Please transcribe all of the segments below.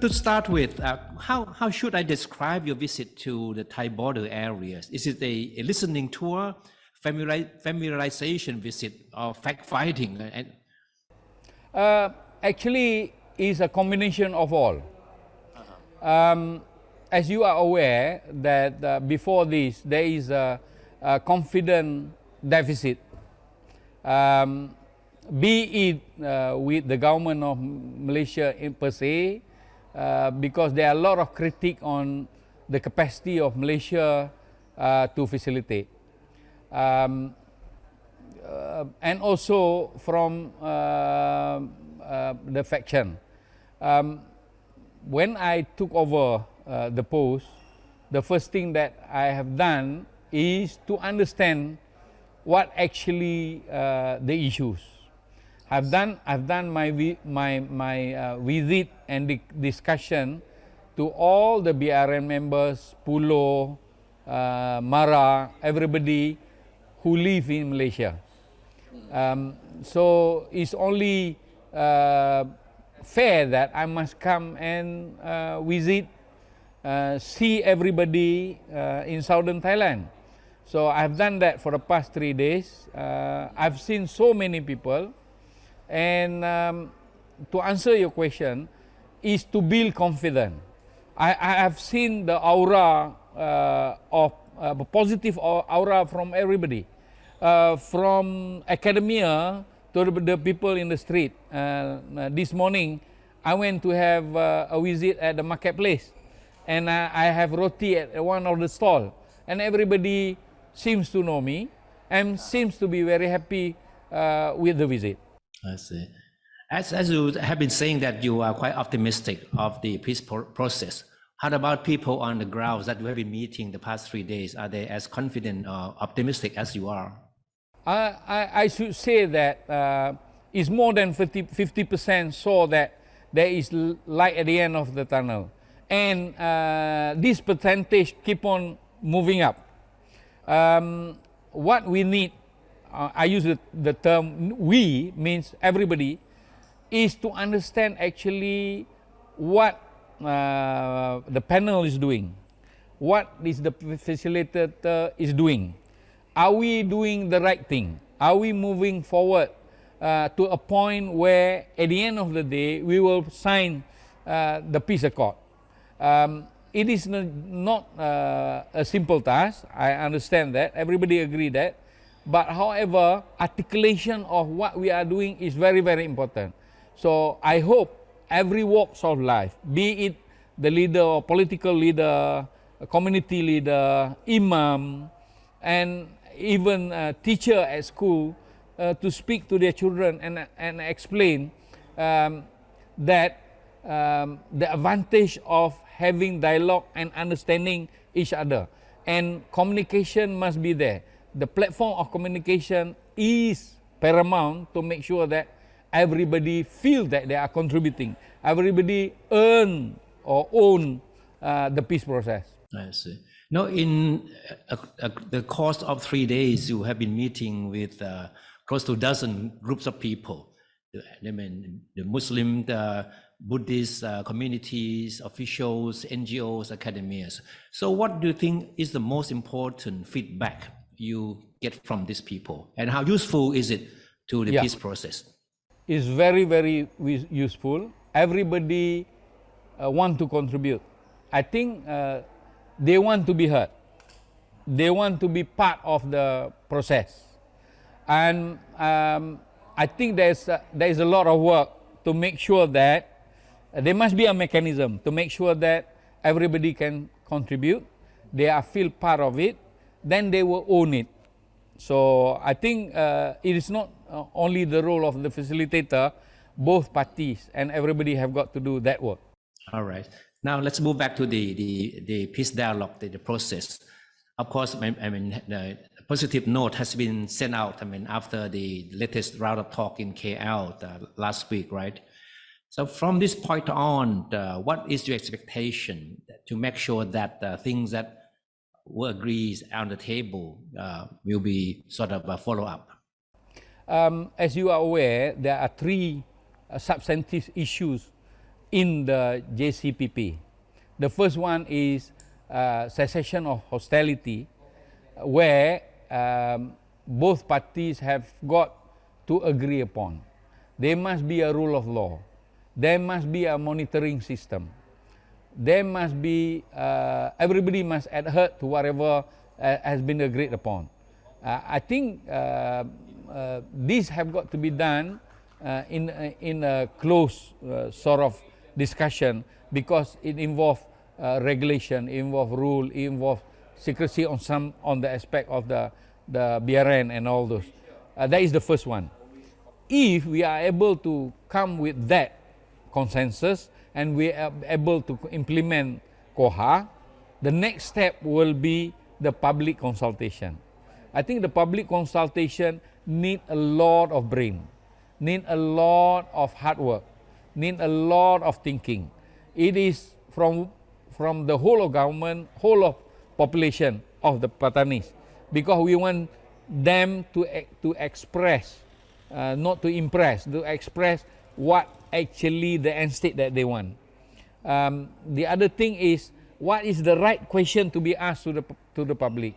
to start with, how should I describe your visit to the Thai border areas? Is it a listening tour, familiarization visit, or fact-finding? Actually, it's a combination of all. As you are aware that before this, there is a confidence deficit, be it with the government of Malaysia per se, because there are a lot of critique on the capacity of Malaysia to facilitate. And also from the faction. When I took over the post, the first thing that I have done is to understand what actually the issues. I've done my visit and discussion to all the BRN members, Pulo, Mara, everybody who live in Malaysia. So it's only fair that I must come and visit, see everybody in southern Thailand. So I've done that for the past 3 days. I've seen so many people, and to answer your question is to build confidence. I have seen the aura of positive aura from everybody, from academia to the people in the street. This morning, I went to have a visit at the marketplace, and I have roti at one of the stall, and everybody seems to know me and seems to be very happy with the visit. I see. As you have been saying that you are quite optimistic of the peace process, how about people on the ground that you have been meeting the past 3 days? Are they as confident or optimistic as you are? I should say that it's more than 50% saw that there is light at the end of the tunnel. And this percentage keep on moving up. What we need, I use the term we, means everybody, is to understand actually what the panel is doing, what is the facilitator is doing. Are we doing the right thing? Are we moving forward to a point where at the end of the day we will sign the peace accord? It is not a simple task, I understand that, everybody agree that, but however, articulation of what we are doing is very, very important. So I hope every walks of life, be it the leader or political leader, a community leader, imam, and even a teacher at school, to speak to their children and explain that the advantage of having dialogue and understanding each other, and communication must be there. The platform of communication is paramount to make sure that everybody feel that they are contributing, everybody earn or own the peace process. I see. Now, in the course of 3 days, you have been meeting with close to a dozen groups of people. I mean, the Muslim, the Buddhist communities, officials, NGOs, academias. So what do you think is the most important feedback you get from these people? And how useful is it to the peace process? It's very, very useful. Everybody want to contribute. I think they want to be heard. They want to be part of the process. And I think there is a lot of work to make sure that there must be a mechanism to make sure that everybody can contribute, they are feel part of it, then they will own it. So I think it is not only the role of the facilitator, both parties and everybody have got to do that work. All right. Now let's move back to the peace dialogue, the process. Of course, I mean, the positive note has been sent out, I mean, after the latest round of talk in KL last week, right? So from this point on, what is your expectation to make sure that things that were agreed on the table will be sort of a follow-up? As you are aware, there are 3 substantive issues in the JCPP. The first one is cessation of hostility, where both parties have got to agree upon. There must be a rule of law. There must be a monitoring system. There must be, everybody must adhere to whatever has been agreed upon. I think these have got to be done in a close sort of discussion, because it involves regulation, it involves rule, it involves secrecy on the aspect of the BRN and all those. That is the first one. If we are able to come with that consensus and we are able to implement KOHA, the next step will be the public consultation. I think the public consultation need a lot of brain, need a lot of hard work, need a lot of thinking. It is from the whole of government, whole of population of the Patanis, because we want them to express, not to impress, to express what actually the end state that they want. The other thing is, what is the right question to be asked to the public?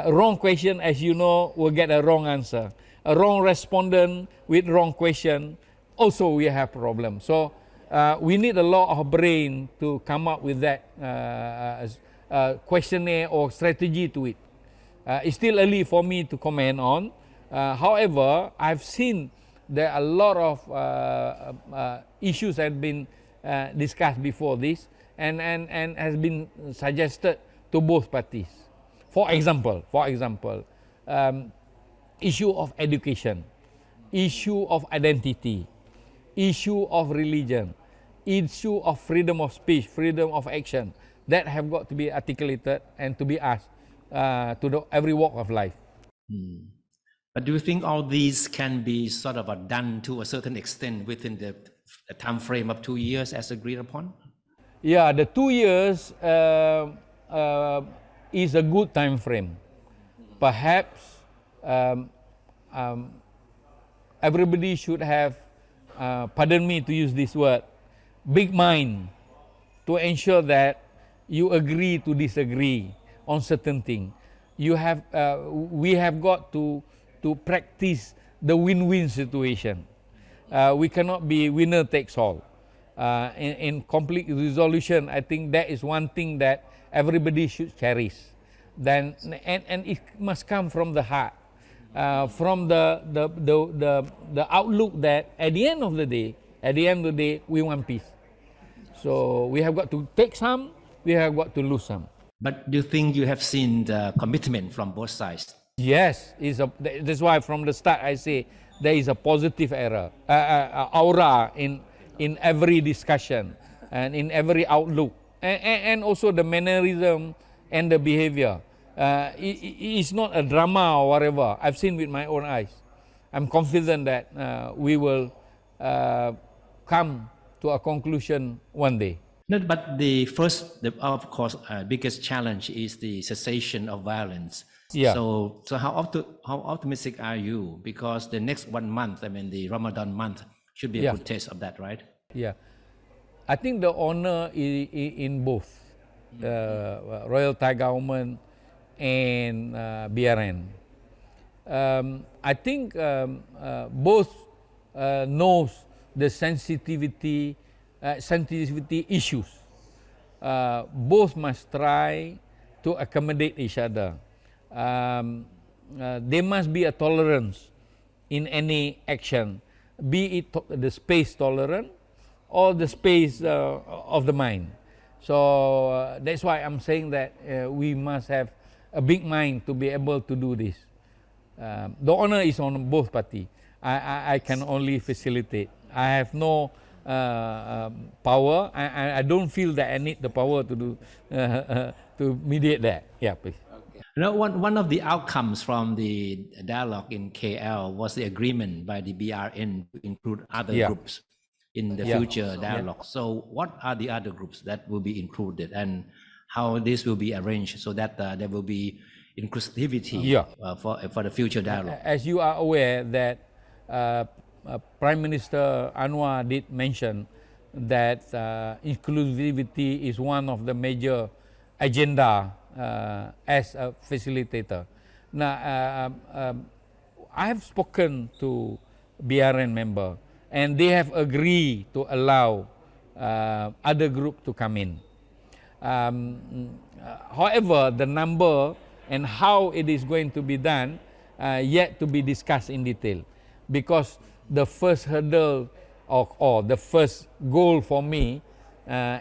Wrong question, as you know, will get a wrong answer. A wrong respondent with wrong question, also we have problem. So we need a lot of brain to come up with that questionnaire or strategy to it. It's still early for me to comment on. However, I've seen there are a lot of issues that have been discussed before this and has been suggested to both parties. For example, issue of education, issue of identity, issue of religion, issue of freedom of speech, freedom of action, that have got to be articulated and to be asked to every walk of life. But do you think all these can be sort of done to a certain extent within the time frame of 2 years as agreed upon? Yeah, the 2 years is a good time frame. Perhaps everybody should have, pardon me to use this word, big mind to ensure that you agree to disagree on certain things. We have got to practice the win-win situation. We cannot be winner takes all. In conflict resolution, I think that is one thing that everybody should cherish. Then, and it must come from the heart, from the outlook that at the end of the day, we want peace. So we have got to take some, we have got to lose some. But do you think you have seen the commitment from both sides? Yes, that's why from the start I say there is a positive aura in every discussion and in every outlook, and also the mannerism and the behavior. It's not a drama or whatever. I've seen with my own eyes. I'm confident that we will come to a conclusion one day. No, but of course, biggest challenge is the cessation of violence. Yeah. So how optimistic are you? Because the next 1 month, the Ramadan month, should be a good test of that, right? Yeah. I think the honor is in both Royal Thai government and BRN. I think both knows the sensitivity issues. Both must try to accommodate each other. There must be a tolerance in any action, be it the space tolerant or the space of the mind. So that's why I'm saying that we must have a big mind to be able to do this. The honor is on both parties. I can only facilitate. I have no power. I don't feel that I need the power to do to mediate that. Yeah, please. Now, one of the outcomes from the dialogue in KL was the agreement by the BRN to include other groups in the future dialogue. So what are the other groups that will be included, and how this will be arranged so that there will be inclusivity for the future dialogue? As you are aware that Prime Minister Anwar did mention that inclusivity is one of the major agenda as a facilitator. Now, I have spoken to BRN member, and they have agreed to allow other group to come in. However, the number and how it is going to be done yet to be discussed in detail, because the first hurdle or the first goal for me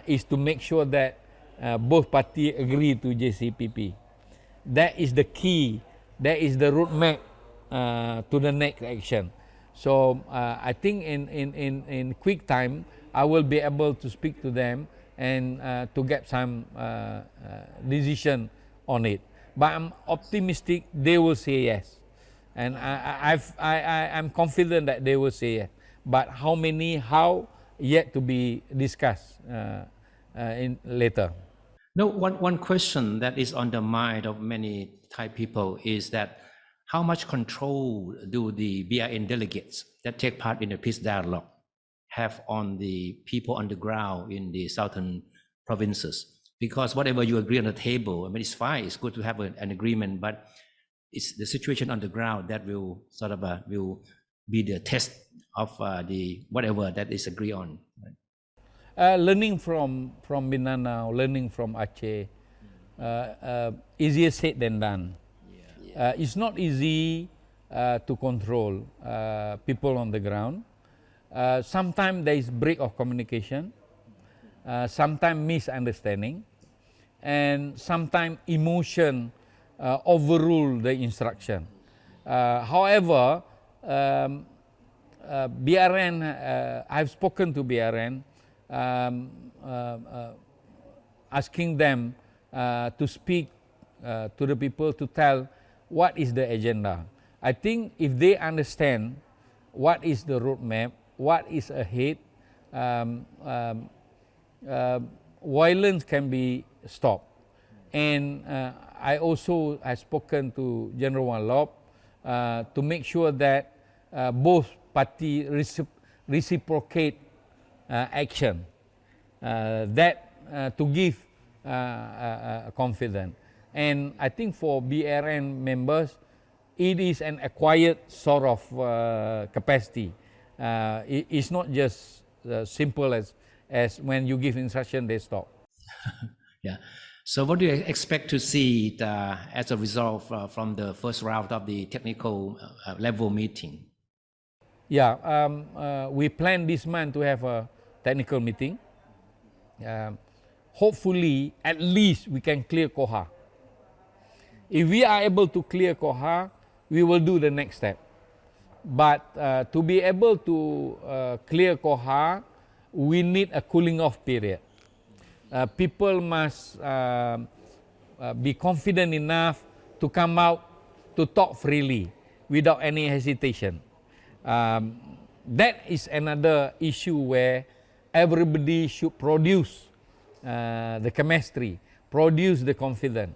is to make sure that both parties agree to JCPP. That is the key. That is the roadmap to the next action. So I think in quick time, I will be able to speak to them and to get some decision on it. But I'm optimistic they will say yes, and I'm confident that they will say yes. But how many, how, yet to be discussed in later. No, one question that is on the mind of many Thai people is that how much control do the BRN delegates that take part in the peace dialogue have on the people on the ground in the southern provinces? Because whatever you agree on the table, I mean, it's fine, it's good to have an agreement, but it's the situation on the ground that will sort of will be the test of the whatever that is agreed on. Right? Learning from Mindanao, learning from Aceh, easier said than done. It's not easy to control people on the ground. Sometimes there is break of communication, sometimes misunderstanding, and sometimes emotion overrule the instruction. However, BRN, I've spoken to BRN, asking them to speak to the people to tell what is the agenda. I think if they understand what is the roadmap, what is ahead, violence can be stopped. And I also have spoken to General Wan Lop to make sure that both parties reciprocate action, that to give confidence. And I think for BRN members, it is an acquired sort of capacity. It's not just simple as when you give instruction, they stop. Yeah. So what do you expect to see as a result from the first round of the technical level meeting? Yeah, we plan this month to have a technical meeting. Hopefully, at least we can clear Koha. If we are able to clear Koha, we will do the next step. But to be able to clear Koha, we need a cooling off period. People must be confident enough to come out to talk freely without any hesitation. That is another issue where everybody should produce the chemistry, produce the confidence.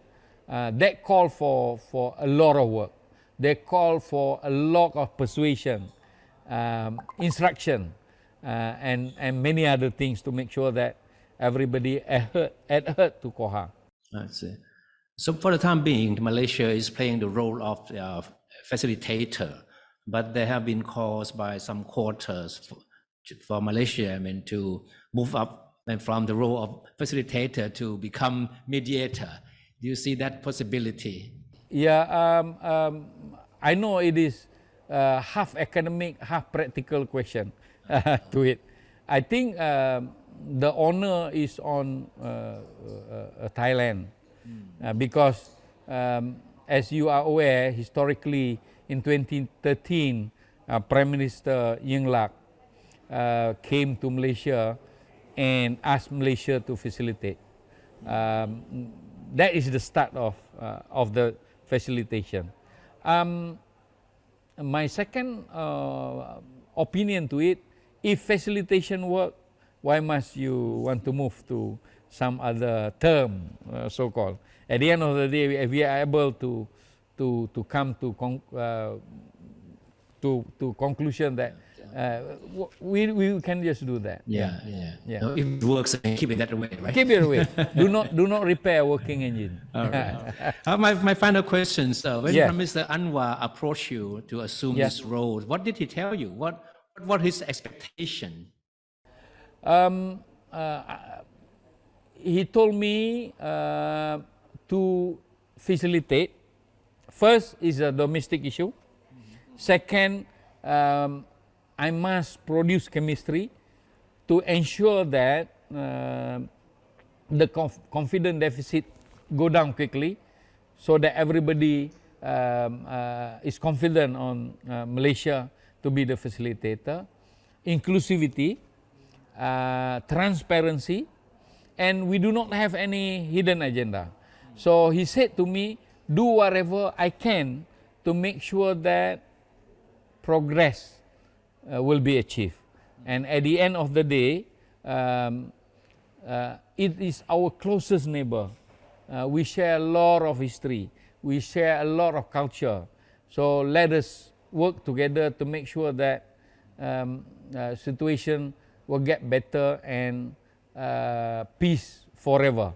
That call for a lot of work. They call for a lot of persuasion, instruction, and many other things to make sure that everybody adhere to Koha. I see. So for the time being, Malaysia is playing the role of facilitator, but there have been calls by some quarters for Malaysia, I mean, to move up and from the role of facilitator to become mediator. Do you see that possibility? Yeah, I know it is half academic, half practical question to it. I think the honor is on Thailand because as you are aware, historically in 2013, Prime Minister Yingluck came to Malaysia and asked Malaysia to facilitate. That is the start of the facilitation. My second opinion to it, if facilitation work, why must you want to move to some other term, so-called? At the end of the day, if we are able to come to conclusion that We can just do that. Yeah. No, if it works, keep it that way, right? Keep it away. do not repair a working engine. All right. My final question. So when Yes. Mr. Anwar approached you to assume Yes. this role, what did he tell you? What his expectation? He told me to facilitate. First is a domestic issue. Second, I must produce chemistry to ensure that the confidence deficit go down quickly, so that everybody is confident on Malaysia to be the facilitator. Inclusivity, transparency, and we do not have any hidden agenda. So he said to me, do whatever I can to make sure that progress will be achieved. And at the end of the day, it is our closest neighbor. We share a lot of history. We share a lot of culture. So let us work together to make sure that situation will get better and peace forever.